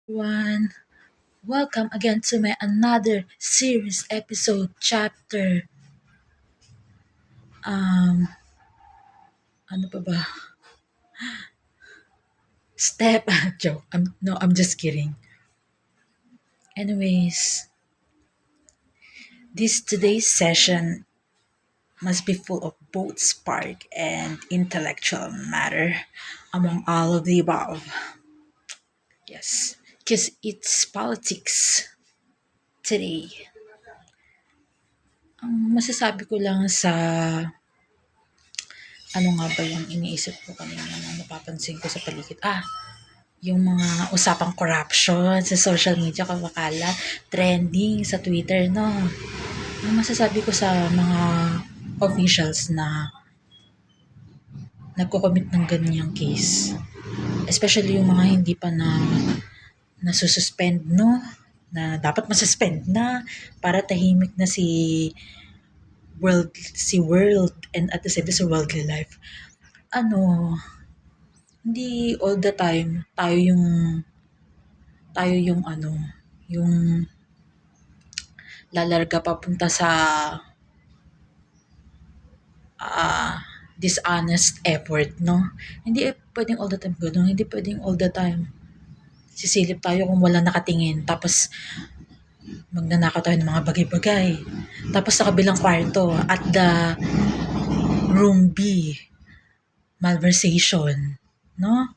Everyone. Welcome again to my another series episode chapter. Um, ano pa ba? Step joke. I'm just kidding. Anyways, this today's session must be full of both spark and intellectual matter among all of the above. Yes, because it's politics today. Ang masasabi ko lang sa ano nga ba yung iniisip ko kanina na napapansin ko sa paligid? Yung mga usapang corruption sa social media kamakala, trending sa Twitter, no? Ang masasabi ko sa mga officials na nagko-commit ng ganyang case, especially yung mga hindi pa nasususpend, no? Na dapat masuspend na para tahimik na si world and at the same time si worldly life. Hindi all the time tayo yung yung lalarga papunta sa dishonest effort, no? Hindi pwedeng all the time gano'n, hindi pwedeng all the time sisilip tayo kung wala nakatingin tapos magnanakaw tayo ng mga bagay-bagay. Tapos sa kabilang kwarto at the room B, malversation, no?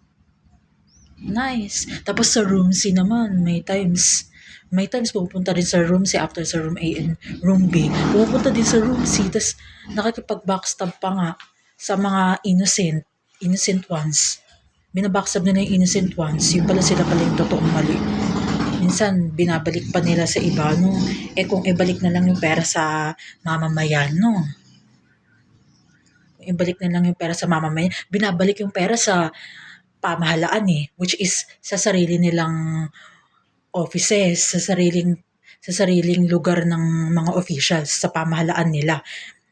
Nice. Tapos sa room C naman, may times pupunta rin sa room C after sa room A and room B. Pupunta din sa room C, tas nakikipag-backstab pa nga sa mga innocent ones. Binabackstab nila yung innocent ones, yung pala sila pala yung totoong mali. Minsan, binabalik pa nila sa iba, no? Kung ibalik na lang yung pera sa mamamayan, no? Kung ibalik na lang yung pera sa mamamayan, binabalik yung pera sa pamahalaan which is sa sarili nilang offices, sa sariling lugar ng mga officials sa pamahalaan nila.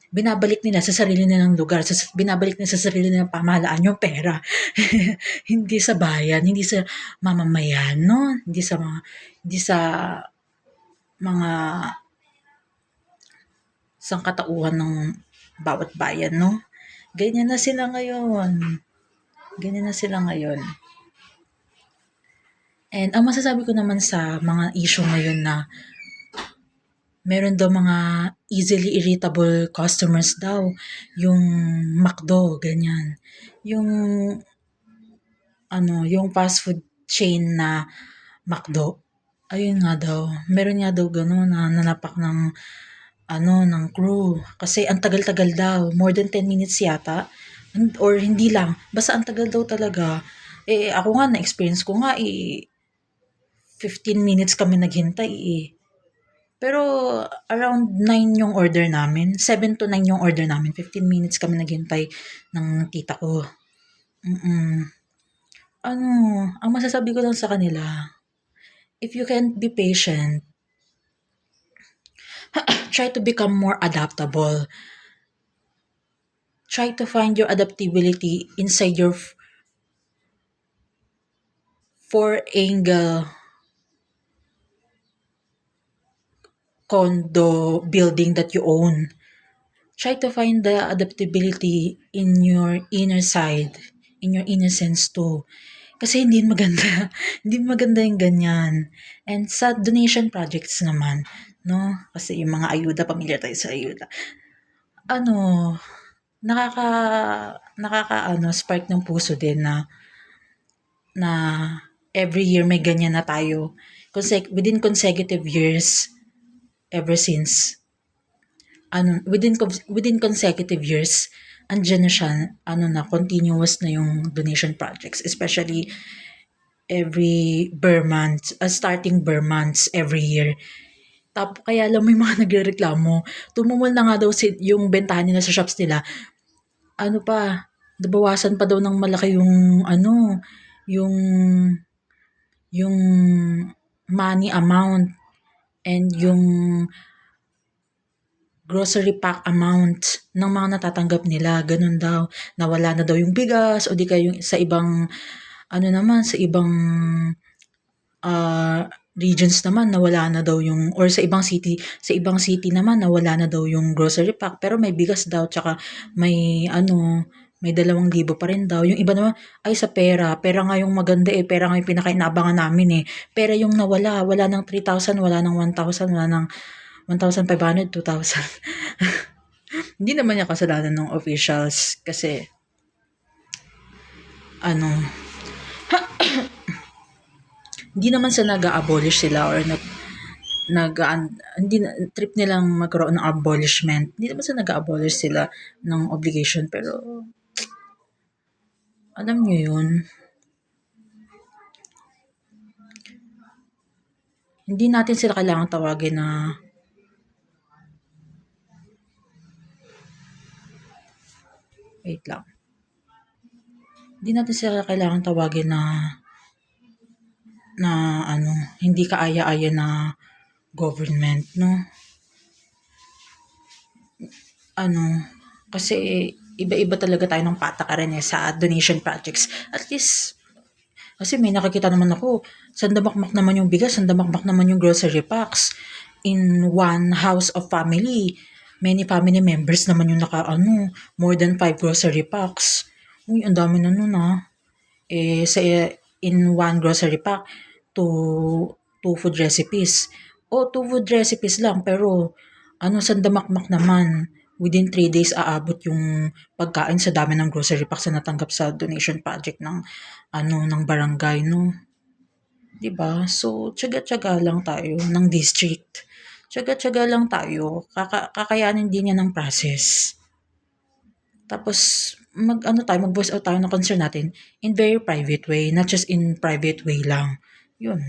Binabalik nila sa sarili nilang lugar, binabalik nila sa sarili nilang pamahalaan yung pera. Hindi sa bayan, hindi sa mamamayan, no? Hindi sa mga sangkatauhan ng bawat bayan, no? Ganyan na sila ngayon. And ang masasabi ko naman sa mga issue ngayon na meron daw mga easily irritable customers daw, yung McDo, ganyan. Yung fast food chain na McDo, ayun nga daw, meron nga daw gano'n na nanapak ng crew. Kasi ang tagal-tagal daw, more than 10 minutes yata, or hindi lang, basta ang tagal daw talaga. Ako nga, na-experience ko nga 15 minutes kami naghintay Pero around 9 yung order namin. 7 to 9 yung order namin. 15 minutes kami naghintay ng tita ko. Ang masasabi ko lang sa kanila, if you can't be patient, try to become more adaptable. Try to find your adaptability inside your four-angle condo building that you own. Try to find the adaptability in your inner side, in your innocence too. Kasi hindi maganda. Hindi maganda yung ganyan. And sa donation projects naman, no? Kasi yung mga ayuda, pamilya tayo sa ayuda. Nakaka spark ng puso din na every year may ganyan na tayo. Within consecutive years, ever since within consecutive years, andyan na siya, continuous na yung donation projects, especially every starting bare months every year. Kaya lang may mga nagrereklamo, tumumol na nga daw yung bentahan nila sa shops nila, nabawasan pa daw ng malaki yung money amount and yung grocery pack amount ng mga natatanggap nila, ganun daw. Nawala na daw yung bigas o di kaya yung sa ibang regions naman nawala na daw yung or sa ibang city naman nawala na daw yung grocery pack pero may bigas daw tsaka may ano, may 2,000 pa rin daw. Yung iba naman ay sa pera, pera nga yung maganda eh, pera nga yung pinakainaabangan namin eh. Pera yung nawala, wala ng 3,000, wala ng 1,000, wala ng 1,500, 2,000. Hindi naman niya kasalanan ng officials kasi ano, hindi naman sa nag-abolish sila or hindi trip nilang magkaroon ng abolishment. Hindi naman sa nag-abolish sila ng obligation pero alam niyo yun, hindi natin sila kailangan tawagin na wait lang. Hindi natin sila kailangan tawagin na ano, hindi kaaya-aya na government, no? Ano, kasi iba-iba talaga tayo ng patakaran eh sa donation projects. At least, kasi may nakikita naman ako, sandamakmak naman yung bigas, sandamakmak naman yung grocery packs in one house of family. Many family members naman yung more than 5 grocery packs. Uy, ang dami na nun ah. In one grocery pack, two food recipes. O, two food recipes lang, pero sandamakmak naman. Within 3 days, aabot yung pagkain sa dami ng grocery packs na natanggap sa donation project ng barangay, no? 'Di ba? So, tiyaga-tiyaga lang tayo ng district. Tiyaga-tiyaga lang tayo. Kakayanin din yan ng process. Tapos, mag-voice out tayo ng concern natin in very private way, not just in private way lang. Yun.